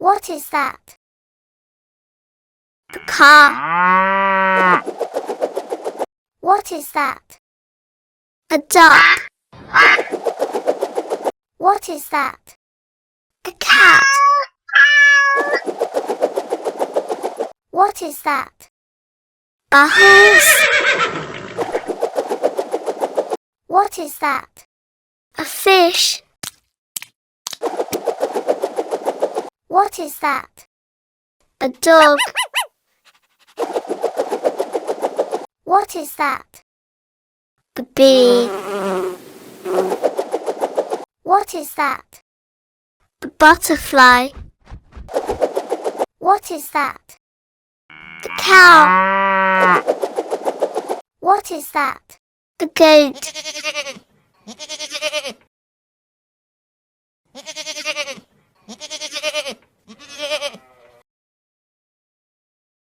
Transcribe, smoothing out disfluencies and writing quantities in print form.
What is that? The car. What is that? A duck. What is that? A cat. What is that? A horse. What is that? A fish. What is that? A dog. What is that? A bee. What is that? A butterfly. What is that? A cow. What is that? A goat.